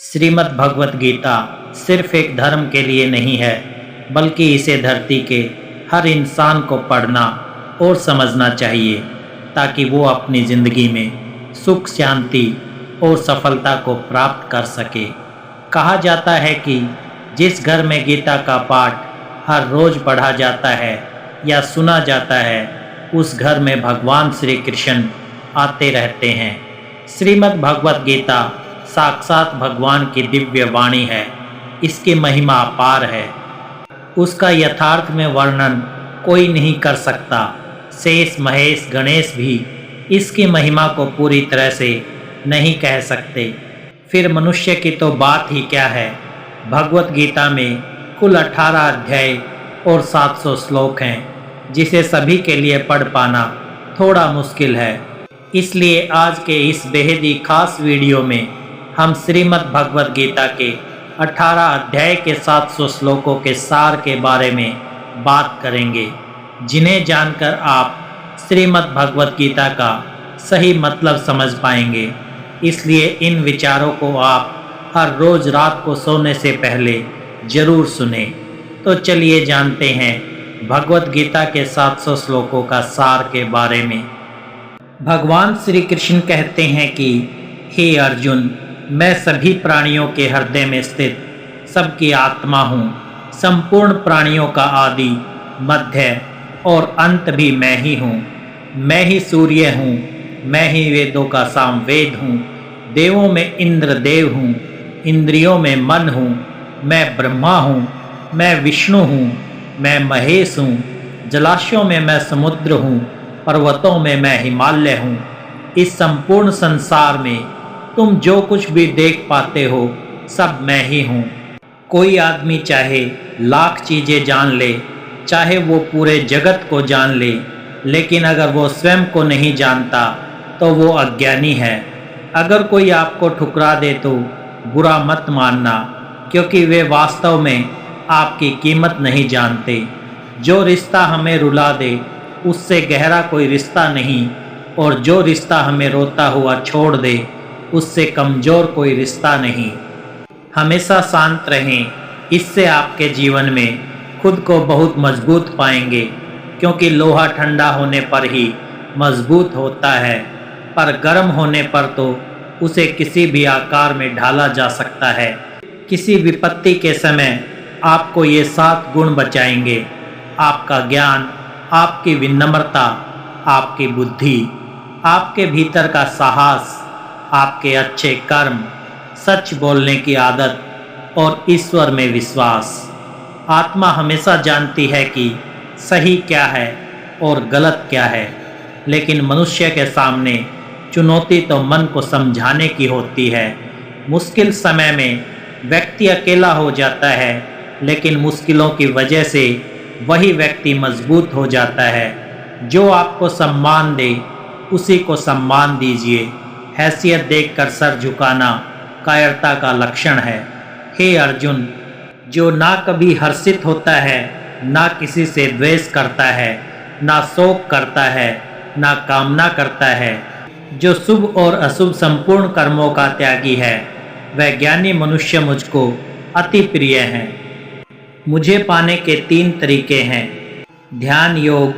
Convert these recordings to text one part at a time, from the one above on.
श्रीमद् भगवत गीता सिर्फ एक धर्म के लिए नहीं है, बल्कि इसे धरती के हर इंसान को पढ़ना और समझना चाहिए ताकि वो अपनी ज़िंदगी में सुख, शांति और सफलता को प्राप्त कर सके। कहा जाता है कि जिस घर में गीता का पाठ हर रोज़ पढ़ा जाता है या सुना जाता है, उस घर में भगवान श्री कृष्ण आते रहते हैं। श्रीमद् भगवत गीता साक्षात भगवान की दिव्य वाणी है। इसकी महिमा अपार है, उसका यथार्थ में वर्णन कोई नहीं कर सकता। शेष, महेश, गणेश भी इसकी महिमा को पूरी तरह से नहीं कह सकते, फिर मनुष्य की तो बात ही क्या है। भगवत गीता में कुल 18 अध्याय और 700 श्लोक हैं, जिसे सभी के लिए पढ़ पाना थोड़ा मुश्किल है। इसलिए आज के इस बेहद ही खास वीडियो में हम श्रीमद् भगवत गीता के 18 अध्याय के 700 श्लोकों के सार के बारे में बात करेंगे, जिन्हें जानकर आप श्रीमद् भगवत गीता का सही मतलब समझ पाएंगे। इसलिए इन विचारों को आप हर रोज़ रात को सोने से पहले ज़रूर सुने। तो चलिए जानते हैं भगवत गीता के 700 श्लोकों का सार के बारे में। भगवान श्री कृष्ण कहते हैं कि हे अर्जुन, मैं सभी प्राणियों के हृदय में स्थित सबकी आत्मा हूँ। संपूर्ण प्राणियों का आदि, मध्य और अंत भी मैं ही हूँ। मैं ही सूर्य हूँ, मैं ही वेदों का सामवेद हूँ। देवों में इंद्र देव हूँ, इंद्रियों में मन हूँ। मैं ब्रह्मा हूँ, मैं विष्णु हूँ, मैं महेश हूँ। जलाशयों में मैं समुद्र हूँ, पर्वतों में मैं हिमालय हूँ। इस संपूर्ण संसार में तुम जो कुछ भी देख पाते हो, सब मैं ही हूँ। कोई आदमी चाहे लाख चीज़ें जान ले, चाहे वो पूरे जगत को जान ले, लेकिन अगर वो स्वयं को नहीं जानता तो वो अज्ञानी है। अगर कोई आपको ठुकरा दे तो बुरा मत मानना, क्योंकि वे वास्तव में आपकी कीमत नहीं जानते। जो रिश्ता हमें रुला दे, उससे गहरा कोई रिश्ता नहीं, और जो रिश्ता हमें रोता हुआ छोड़ दे, उससे कमज़ोर कोई रिश्ता नहीं। हमेशा शांत रहें, इससे आपके जीवन में खुद को बहुत मजबूत पाएंगे, क्योंकि लोहा ठंडा होने पर ही मजबूत होता है, पर गर्म होने पर तो उसे किसी भी आकार में ढाला जा सकता है। किसी विपत्ति के समय आपको ये 7 गुण बचाएंगे: आपका ज्ञान, आपकी विनम्रता, आपकी बुद्धि, आपके भीतर का साहस, आपके अच्छे कर्म, सच बोलने की आदत और ईश्वर में विश्वास। आत्मा हमेशा जानती है कि सही क्या है और गलत क्या है, लेकिन मनुष्य के सामने चुनौती तो मन को समझाने की होती है। मुश्किल समय में व्यक्ति अकेला हो जाता है, लेकिन मुश्किलों की वजह से वही व्यक्ति मजबूत हो जाता है। जो आपको सम्मान दे, उसी को सम्मान दीजिए। हैसियत देखकर सर झुकाना कायरता का लक्षण है। हे अर्जुन, जो ना कभी हर्षित होता है, ना किसी से द्वेष करता है, ना शोक करता है, ना कामना करता है, जो शुभ और अशुभ संपूर्ण कर्मों का त्यागी है, वह ज्ञानी मनुष्य मुझको अति प्रिय है। मुझे पाने के 3 तरीके हैं: ध्यान योग,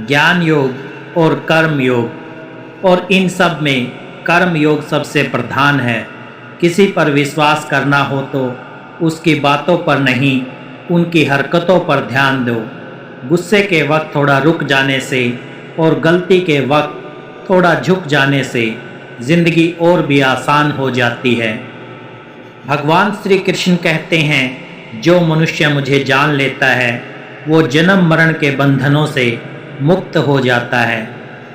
ज्ञान योग और कर्म योग। और इन सब में कर्म योग सबसे प्रधान है। किसी पर विश्वास करना हो तो उसकी बातों पर नहीं, उनकी हरकतों पर ध्यान दो। गुस्से के वक्त थोड़ा रुक जाने से और गलती के वक्त थोड़ा झुक जाने से ज़िंदगी और भी आसान हो जाती है। भगवान श्री कृष्ण कहते हैं, जो मनुष्य मुझे जान लेता है, वो जन्म मरण के बंधनों से मुक्त हो जाता है।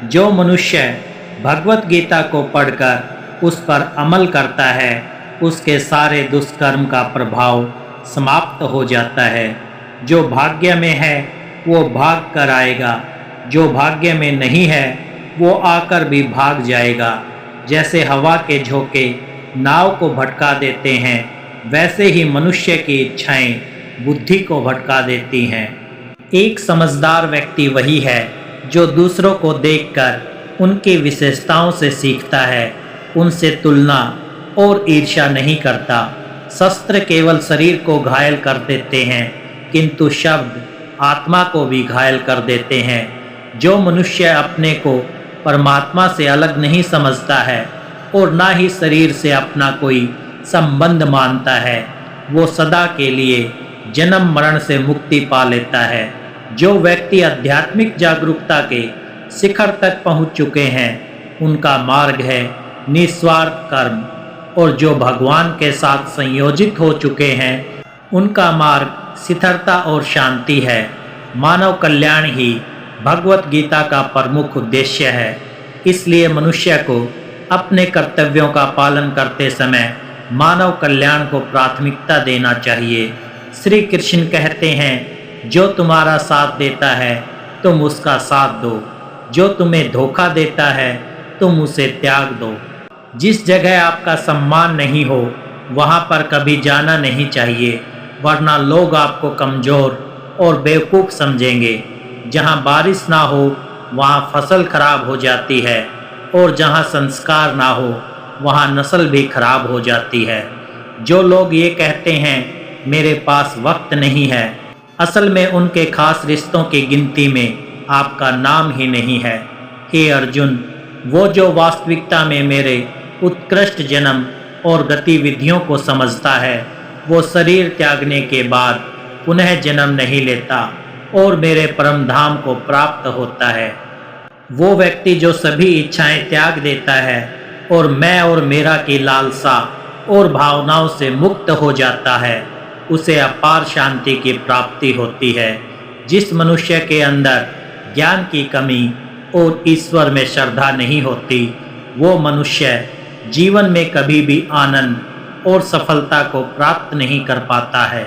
जो मनुष्य भगवत गीता को पढ़कर उस पर अमल करता है, उसके सारे दुष्कर्म का प्रभाव समाप्त हो जाता है। जो भाग्य में है वो भाग कर आएगा, जो भाग्य में नहीं है वो आकर भी भाग जाएगा। जैसे हवा के झोंके नाव को भटका देते हैं, वैसे ही मनुष्य की इच्छाएं बुद्धि को भटका देती हैं। एक समझदार व्यक्ति वही है जो दूसरों को देखकर उनकी विशेषताओं से सीखता है, उनसे तुलना और ईर्ष्या नहीं करता। शस्त्र केवल शरीर को घायल कर देते हैं, किंतु शब्द आत्मा को भी घायल कर देते हैं। जो मनुष्य अपने को परमात्मा से अलग नहीं समझता है और ना ही शरीर से अपना कोई संबंध मानता है, वो सदा के लिए जन्म मरण से मुक्ति पा लेता है। जो व्यक्ति आध्यात्मिक जागरूकता के शिखर तक पहुंच चुके हैं, उनका मार्ग है निस्वार्थ कर्म, और जो भगवान के साथ संयोजित हो चुके हैं, उनका मार्ग स्थिरता और शांति है। मानव कल्याण ही भगवत गीता का प्रमुख उद्देश्य है। इसलिए मनुष्य को अपने कर्तव्यों का पालन करते समय मानव कल्याण को प्राथमिकता देना चाहिए। श्री कृष्ण कहते हैं, जो तुम्हारा साथ देता है तुम उसका साथ दो, जो तुम्हें धोखा देता है तुम उसे त्याग दो। जिस जगह आपका सम्मान नहीं हो वहाँ पर कभी जाना नहीं चाहिए, वरना लोग आपको कमज़ोर और बेवकूफ़ समझेंगे। जहाँ बारिश ना हो वहाँ फसल खराब हो जाती है, और जहाँ संस्कार ना हो वहाँ नस्ल भी खराब हो जाती है। जो लोग ये कहते हैं मेरे पास वक्त नहीं है, असल में उनके खास रिश्तों की गिनती में आपका नाम ही नहीं है। हे अर्जुन, वो जो वास्तविकता में मेरे उत्कृष्ट जन्म और गतिविधियों को समझता है, वो शरीर त्यागने के बाद पुनः जन्म नहीं लेता और मेरे परम धाम को प्राप्त होता है। वो व्यक्ति जो सभी इच्छाएं त्याग देता है और मैं और मेरा की लालसा और भावनाओं से मुक्त हो जाता है, उसे अपार शांति की प्राप्ति होती है। जिस मनुष्य के अंदर ज्ञान की कमी और ईश्वर में श्रद्धा नहीं होती, वो मनुष्य जीवन में कभी भी आनंद और सफलता को प्राप्त नहीं कर पाता है।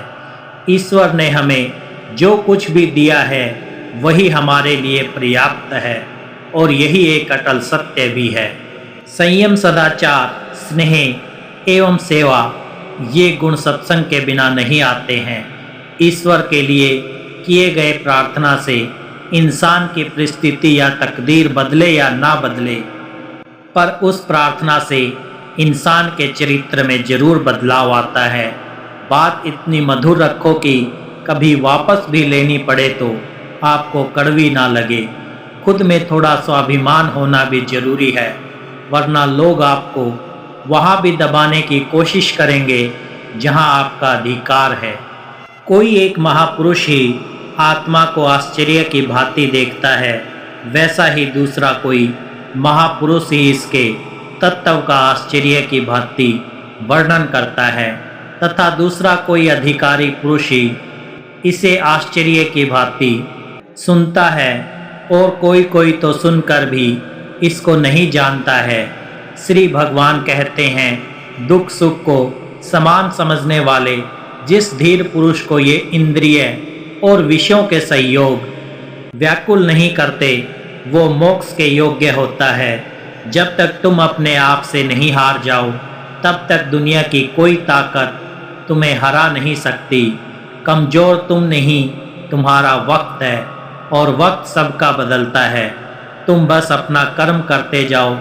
ईश्वर ने हमें जो कुछ भी दिया है वही हमारे लिए पर्याप्त है, और यही एक अटल सत्य भी है। संयम, सदाचार, स्नेह एवं सेवा, ये गुण सत्संग के बिना नहीं आते हैं। ईश्वर के लिए किए गए प्रार्थना से इंसान की परिस्थिति या तकदीर बदले या ना बदले, पर उस प्रार्थना से इंसान के चरित्र में जरूर बदलाव आता है। बात इतनी मधुर रखो कि कभी वापस भी लेनी पड़े तो आपको कड़वी ना लगे। खुद में थोड़ा स्वाभिमान होना भी जरूरी है, वरना लोग आपको वहाँ भी दबाने की कोशिश करेंगे जहाँ आपका अधिकार है। कोई एक महापुरुष ही आत्मा को आश्चर्य की भांति देखता है, वैसा ही दूसरा कोई महापुरुष ही इसके तत्व का आश्चर्य की भांति वर्णन करता है, तथा दूसरा कोई अधिकारी पुरुष ही इसे आश्चर्य की भांति सुनता है, और कोई कोई तो सुनकर भी इसको नहीं जानता है। श्री भगवान कहते हैं, दुख सुख को समान समझने वाले जिस धीर पुरुष को ये इंद्रिय और विषयों के संयोग व्याकुल नहीं करते, वो मोक्ष के योग्य होता है। जब तक तुम अपने आप से नहीं हार जाओ, तब तक दुनिया की कोई ताकत तुम्हें हरा नहीं सकती। कमज़ोर तुम नहीं, तुम्हारा वक्त है, और वक्त सबका बदलता है। तुम बस अपना कर्म करते जाओ।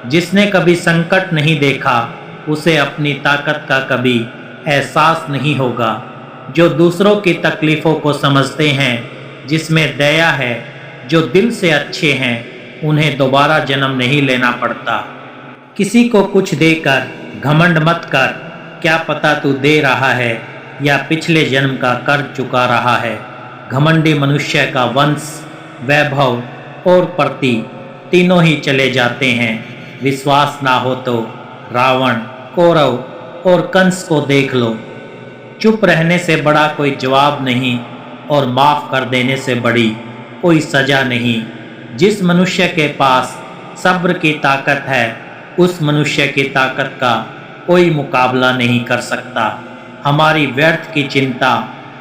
जिसने कभी संकट नहीं देखा, उसे अपनी ताकत का कभी एहसास नहीं होगा। जो दूसरों की तकलीफ़ों को समझते हैं, जिसमें दया है, जो दिल से अच्छे हैं, उन्हें दोबारा जन्म नहीं लेना पड़ता। किसी को कुछ देकर घमंड मत कर, क्या पता तू दे रहा है या पिछले जन्म का कर्ज चुका रहा है। घमंडी मनुष्य का वंश, वैभव और प्रति तीनों ही चले जाते हैं। विश्वास ना हो तो रावण, कौरव और कंस को देख लो। चुप रहने से बड़ा कोई जवाब नहीं, और माफ़ कर देने से बड़ी कोई सज़ा नहीं। जिस मनुष्य के पास सब्र की ताकत है, उस मनुष्य की ताकत का कोई मुकाबला नहीं कर सकता। हमारी व्यर्थ की चिंता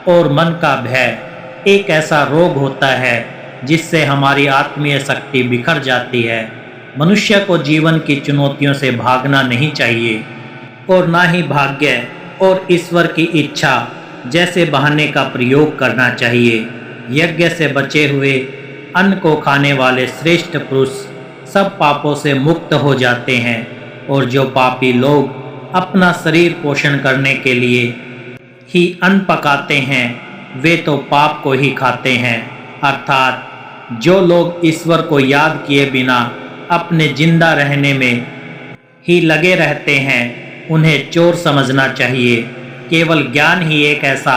और मन का भय एक ऐसा रोग होता है जिससे हमारी आत्मीय शक्ति बिखर जाती है। मनुष्य को जीवन की चुनौतियों से भागना नहीं चाहिए, और ना ही भाग्य और ईश्वर की इच्छा जैसे बहाने का प्रयोग करना चाहिए। यज्ञ से बचे हुए अन्न को खाने वाले श्रेष्ठ पुरुष सब पापों से मुक्त हो जाते हैं, और जो पापी लोग अपना शरीर पोषण करने के लिए ही अन्न पकाते हैं, वे तो पाप को ही खाते हैं। अर्थात जो लोग ईश्वर को याद किए बिना अपने जिंदा रहने में ही लगे रहते हैं, उन्हें चोर समझना चाहिए। केवल ज्ञान ही एक ऐसा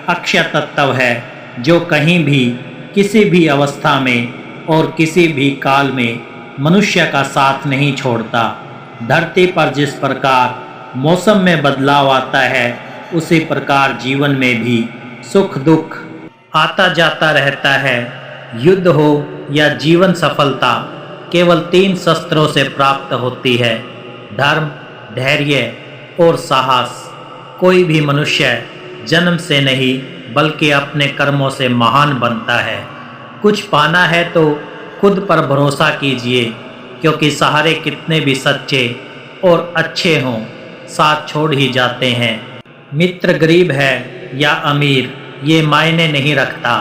अक्षय तत्व है जो कहीं भी, किसी भी अवस्था में और किसी भी काल में मनुष्य का साथ नहीं छोड़ता। धरती पर जिस प्रकार मौसम में बदलाव आता है, उसी प्रकार जीवन में भी सुख दुख आता जाता रहता है। युद्ध हो या जीवन सफलता केवल 3 शस्त्रों से प्राप्त होती है: धर्म, धैर्य और साहस। कोई भी मनुष्य जन्म से नहीं बल्कि अपने कर्मों से महान बनता है। कुछ पाना है तो खुद पर भरोसा कीजिए, क्योंकि सहारे कितने भी सच्चे और अच्छे हों, साथ छोड़ ही जाते हैं। मित्र गरीब है या अमीर ये मायने नहीं रखता,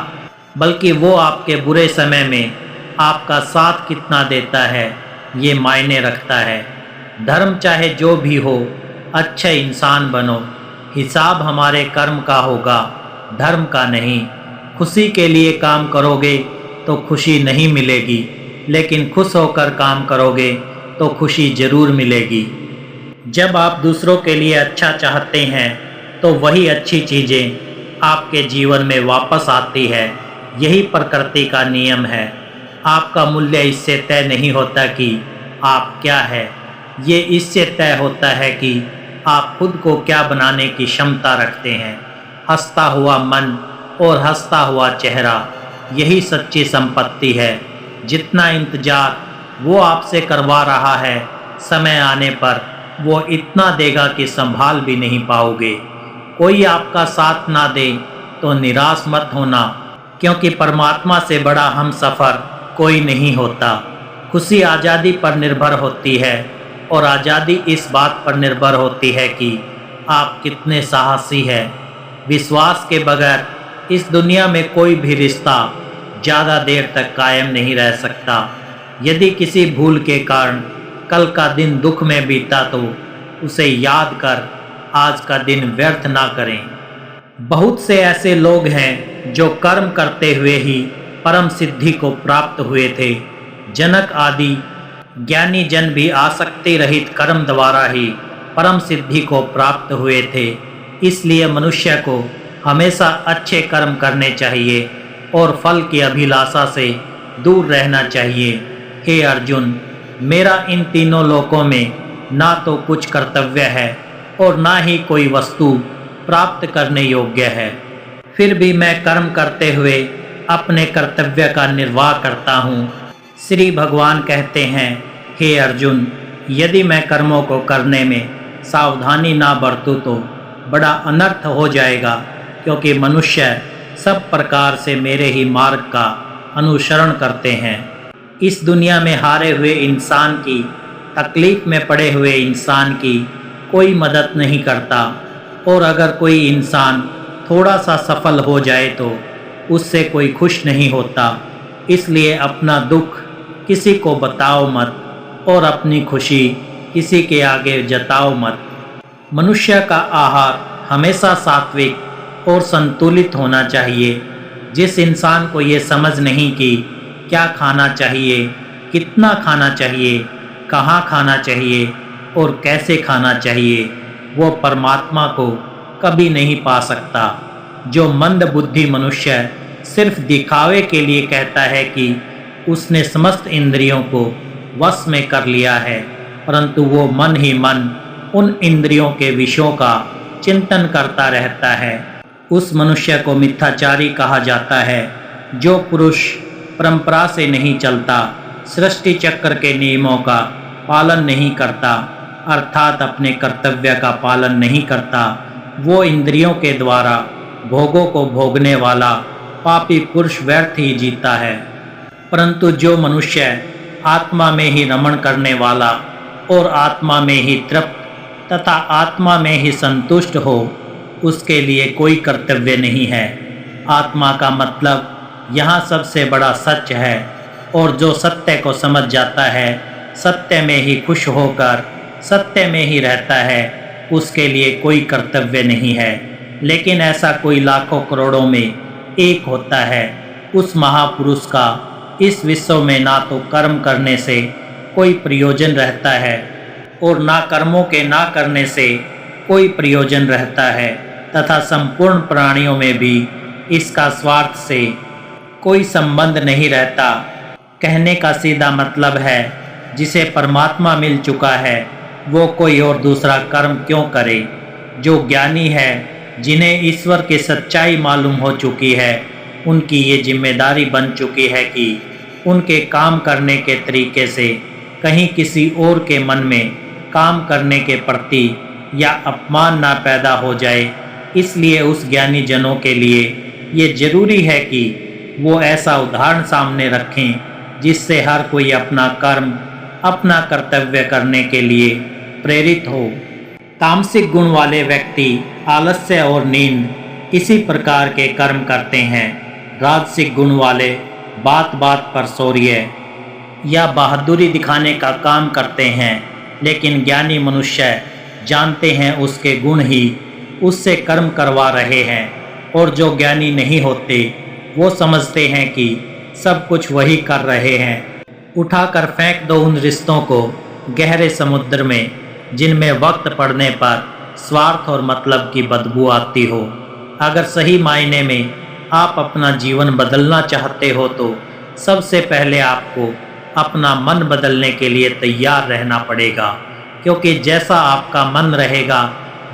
बल्कि वो आपके बुरे समय में आपका साथ कितना देता है ये मायने रखता है। धर्म चाहे जो भी हो, अच्छे इंसान बनो। हिसाब हमारे कर्म का होगा, धर्म का नहीं। खुशी के लिए काम करोगे तो खुशी नहीं मिलेगी, लेकिन खुश होकर काम करोगे तो खुशी जरूर मिलेगी। जब आप दूसरों के लिए अच्छा चाहते हैं तो वही अच्छी चीज़ें आपके जीवन में वापस आती है। यही प्रकृति का नियम है। आपका मूल्य इससे तय नहीं होता कि आप क्या है, ये इससे तय होता है कि आप खुद को क्या बनाने की क्षमता रखते हैं। हंसता हुआ मन और हंसता हुआ चेहरा, यही सच्ची संपत्ति है। जितना इंतजार वो आपसे करवा रहा है, समय आने पर वो इतना देगा कि संभाल भी नहीं पाओगे। कोई आपका साथ ना दे तो निराश मत होना, क्योंकि परमात्मा से बड़ा हम सफ़र कोई नहीं होता। खुशी आज़ादी पर निर्भर होती है, और आज़ादी इस बात पर निर्भर होती है कि आप कितने साहसी हैं। विश्वास के बगैर इस दुनिया में कोई भी रिश्ता ज़्यादा देर तक कायम नहीं रह सकता। यदि किसी भूल के कारण कल का दिन दुख में बीता तो उसे याद कर आज का दिन व्यर्थ ना करें। बहुत से ऐसे लोग हैं जो कर्म करते हुए ही परम सिद्धि को प्राप्त हुए थे। जनक आदि ज्ञानी जन भी आसक्ति रहित कर्म द्वारा ही परम सिद्धि को प्राप्त हुए थे। इसलिए मनुष्य को हमेशा अच्छे कर्म करने चाहिए और फल की अभिलाषा से दूर रहना चाहिए। हे अर्जुन, मेरा इन तीनों लोकों में ना तो कुछ कर्तव्य है और ना ही कोई वस्तु प्राप्त करने योग्य है। फिर भी मैं कर्म करते हुए अपने कर्तव्य का निर्वाह करता हूँ। श्री भगवान कहते हैं, हे अर्जुन, यदि मैं कर्मों को करने में सावधानी ना बरतूँ तो बड़ा अनर्थ हो जाएगा, क्योंकि मनुष्य सब प्रकार से मेरे ही मार्ग का अनुसरण करते हैं। इस दुनिया में हारे हुए इंसान की, तकलीफ में पड़े हुए इंसान की कोई मदद नहीं करता, और अगर कोई इंसान थोड़ा सा सफल हो जाए तो उससे कोई खुश नहीं होता। इसलिए अपना दुख किसी को बताओ मत और अपनी खुशी किसी के आगे जताओ मत। मनुष्य का आहार हमेशा सात्विक और संतुलित होना चाहिए। जिस इंसान को ये समझ नहीं कि क्या खाना चाहिए, कितना खाना चाहिए, कहाँ खाना चाहिए और कैसे खाना चाहिए, वो परमात्मा को कभी नहीं पा सकता। जो मंद बुद्धि मनुष्य सिर्फ दिखावे के लिए कहता है कि उसने समस्त इंद्रियों को वश में कर लिया है, परंतु वो मन ही मन उन इंद्रियों के विषयों का चिंतन करता रहता है, उस मनुष्य को मिथ्याचारी कहा जाता है। जो पुरुष परंपरा से नहीं चलता, सृष्टि चक्र के नियमों का पालन नहीं करता, अर्थात अपने कर्तव्य का पालन नहीं करता, वो इंद्रियों के द्वारा भोगों को भोगने वाला पापी पुरुष व्यर्थ ही जीता है। परंतु जो मनुष्य आत्मा में ही रमण करने वाला और आत्मा में ही तृप्त तथा आत्मा में ही संतुष्ट हो, उसके लिए कोई कर्तव्य नहीं है। आत्मा का मतलब यहाँ सबसे बड़ा सच है, और जो सत्य को समझ जाता है, सत्य में ही खुश होकर सत्य में ही रहता है, उसके लिए कोई कर्तव्य नहीं है, लेकिन ऐसा कोई लाखों करोड़ों में एक होता है। उस महापुरुष का इस विश्व में ना तो कर्म करने से कोई प्रयोजन रहता है और ना कर्मों के ना करने से कोई प्रयोजन रहता है, तथा संपूर्ण प्राणियों में भी इसका स्वार्थ से कोई संबंध नहीं रहता। कहने का सीधा मतलब है, जिसे परमात्मा मिल चुका है वो कोई और दूसरा कर्म क्यों करे। जो ज्ञानी है, जिन्हें ईश्वर की सच्चाई मालूम हो चुकी है, उनकी ये जिम्मेदारी बन चुकी है कि उनके काम करने के तरीके से कहीं किसी और के मन में काम करने के प्रति या अपमान ना पैदा हो जाए। इसलिए उस ज्ञानी जनों के लिए ये जरूरी है कि वो ऐसा उदाहरण सामने रखें जिससे हर कोई अपना कर्म, अपना कर्तव्य करने के लिए प्रेरित हो। तामसिक गुण वाले व्यक्ति आलस्य और नींद इसी प्रकार के कर्म करते हैं। राजसिक गुण वाले बात बात पर शौर्य या बहादुरी दिखाने का काम करते हैं, लेकिन ज्ञानी मनुष्य जानते हैं उसके गुण ही उससे कर्म करवा रहे हैं। और जो ज्ञानी नहीं होते वो समझते हैं कि सब कुछ वही कर रहे हैं। उठाकर फेंक दो उन रिश्तों को गहरे समुद्र में, जिनमें वक्त पड़ने पर स्वार्थ और मतलब की बदबू आती हो। अगर सही मायने में आप अपना जीवन बदलना चाहते हो तो सबसे पहले आपको अपना मन बदलने के लिए तैयार रहना पड़ेगा, क्योंकि जैसा आपका मन रहेगा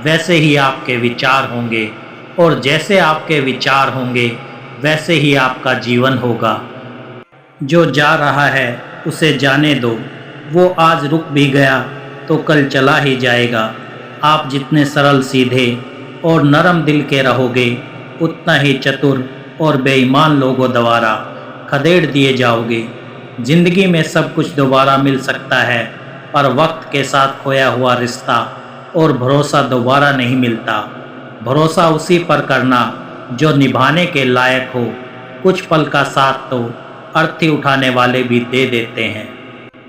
वैसे ही आपके विचार होंगे, और जैसे आपके विचार होंगे वैसे ही आपका जीवन होगा। जो जा रहा है उसे जाने दो, वो आज रुक भी गया तो कल चला ही जाएगा। आप जितने सरल, सीधे और नरम दिल के रहोगे, उतना ही चतुर और बेईमान लोगों द्वारा खदेड़ दिए जाओगे। जिंदगी में सब कुछ दोबारा मिल सकता है, पर वक्त के साथ खोया हुआ रिश्ता और भरोसा दोबारा नहीं मिलता। भरोसा उसी पर करना जो निभाने के लायक हो। कुछ पल का साथ तो अर्थी उठाने वाले भी दे देते हैं।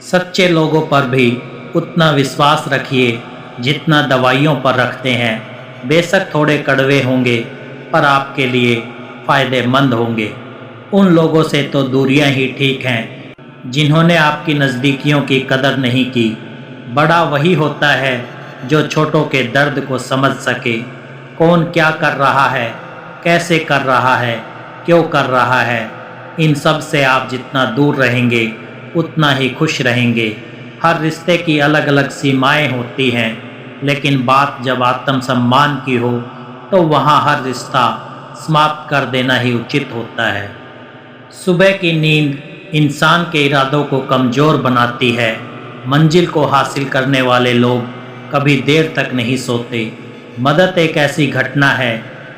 सच्चे लोगों पर भी उतना विश्वास रखिए जितना दवाइयों पर रखते हैं। बेशक थोड़े कड़वे होंगे, पर आपके लिए फ़ायदेमंद होंगे। उन लोगों से तो दूरियां ही ठीक हैं जिन्होंने आपकी नज़दीकियों की कदर नहीं की। बड़ा वही होता है जो छोटों के दर्द को समझ सके। कौन क्या कर रहा है, कैसे कर रहा है, क्यों कर रहा है, इन सब से आप जितना दूर रहेंगे उतना ही खुश रहेंगे। हर रिश्ते की अलग अलग सीमाएं होती हैं, लेकिन बात जब आत्मसम्मान की हो तो वहाँ हर रिश्ता समाप्त कर देना ही उचित होता है। सुबह की नींद इंसान के इरादों को कमज़ोर बनाती है। मंजिल को हासिल करने वाले लोग कभी देर तक नहीं सोते। मदद एक ऐसी घटना है,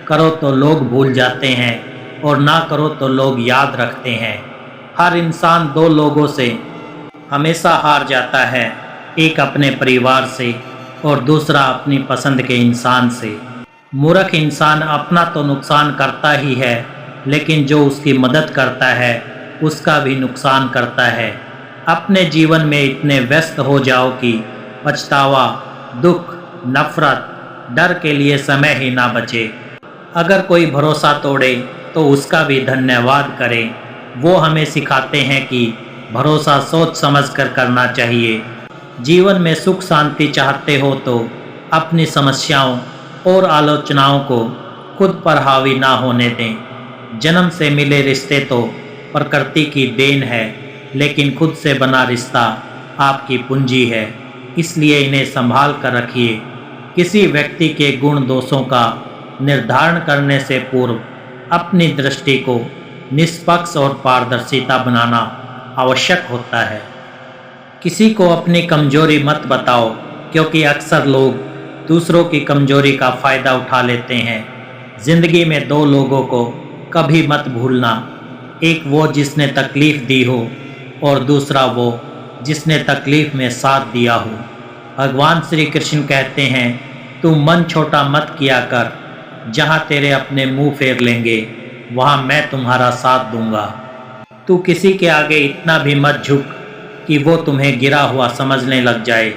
करो तो लोग भूल जाते हैं और ना करो तो लोग याद रखते हैं। हर इंसान दो लोगों से हमेशा हार जाता है, एक अपने परिवार से और दूसरा अपनी पसंद के इंसान से। मूर्ख इंसान अपना तो नुकसान करता ही है, लेकिन जो उसकी मदद करता है उसका भी नुकसान करता है। अपने जीवन में इतने व्यस्त हो जाओ कि पछतावा, दुख, नफरत, डर के लिए समय ही ना बचे। अगर कोई भरोसा तोड़े तो उसका भी धन्यवाद करें। वो हमें सिखाते हैं कि भरोसा सोच समझ कर करना चाहिए। जीवन में सुख शांति चाहते हो तो अपनी समस्याओं और आलोचनाओं को खुद पर हावी ना होने दें। जन्म से मिले रिश्ते तो प्रकृति की देन है, लेकिन खुद से बना रिश्ता आपकी पूंजी है, इसलिए इन्हें संभाल कर रखिए। किसी व्यक्ति के गुण दोषों का निर्धारण करने से पूर्व अपनी दृष्टि को निष्पक्ष और पारदर्शिता बनाना आवश्यक होता है। किसी को अपनी कमजोरी मत बताओ, क्योंकि अक्सर लोग दूसरों की कमजोरी का फ़ायदा उठा लेते हैं। ज़िंदगी में दो लोगों को कभी मत भूलना, एक वो जिसने तकलीफ़ दी हो और दूसरा वो जिसने तकलीफ़ में साथ दिया हो। भगवान श्री कृष्ण कहते हैं, तू मन छोटा मत किया कर, जहाँ तेरे अपने मुंह फेर लेंगे वहाँ मैं तुम्हारा साथ दूंगा। तू किसी के आगे इतना भी मत झुक कि वो तुम्हें गिरा हुआ समझने लग जाए।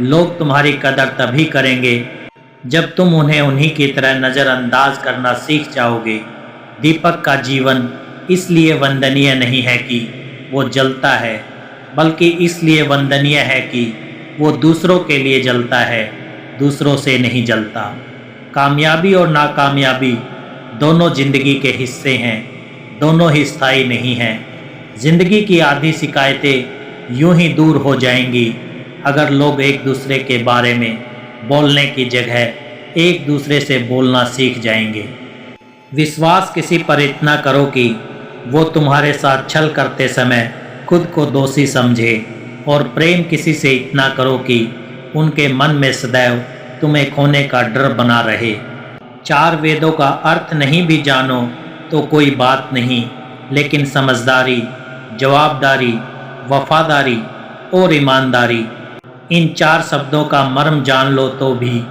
लोग तुम्हारी कदर तभी करेंगे जब तुम उन्हें उन्हीं की तरह नज़रअंदाज करना सीख जाओगे। दीपक का जीवन इसलिए वंदनीय नहीं है कि वो जलता है, बल्कि इसलिए वंदनीय है कि वो दूसरों के लिए जलता है, दूसरों से नहीं जलता। कामयाबी और नाकामयाबी दोनों जिंदगी के हिस्से हैं, दोनों ही स्थायी नहीं हैं। जिंदगी की आधी शिकायतें यूं ही दूर हो जाएंगी अगर लोग एक दूसरे के बारे में बोलने की जगह एक दूसरे से बोलना सीख जाएंगे। विश्वास किसी पर इतना करो कि वो तुम्हारे साथ छल करते समय खुद को दोषी समझे, और प्रेम किसी से इतना करो कि उनके मन में सदैव तुम्हें खोने का डर बना रहे। चार वेदों का अर्थ नहीं भी जानो तो कोई बात नहीं, लेकिन समझदारी, जवाबदारी, वफादारी और ईमानदारी, इन चार शब्दों का मर्म जान लो तो भी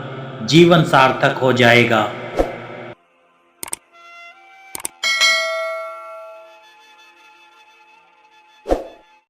जीवन सार्थक हो जाएगा।